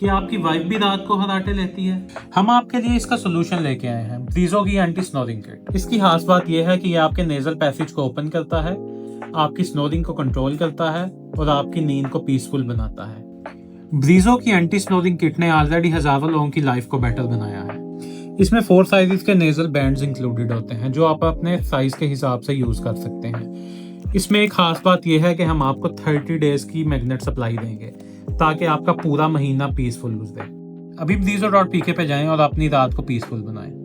कि आपकी वाइफ भी रात को खर्राटे लेती है? हम आपके लिए इसका सोल्यूशन लेके आए हैं, ब्रीजो की एंटी स्नोरिंग किट। इसकी खास बात यह है कि ये आपके नेजल पैसेज को ओपन करता है, आपकी स्नोरिंग को कंट्रोल करता है और आपकी नींद को पीसफुल बनाता है। ब्रीजो की एंटी स्नोरिंग किट ने ऑलरेडी हजारों लोगों की लाइफ को बेटर बनाया है। इसमें 4 साइजेस के नेजल बैंड्स इंक्लूडेड होते हैं जो आप अपने साइज के हिसाब से यूज कर सकते हैं। इसमें एक खास बात यह है कि हम आपको 30 डेज की मैग्नेट सप्लाई देंगे ताकि आपका पूरा महीना पीसफुल गुजरे। अभी ब्रीजो.pk पे जाएं और अपनी रात को पीसफुल बनाएं।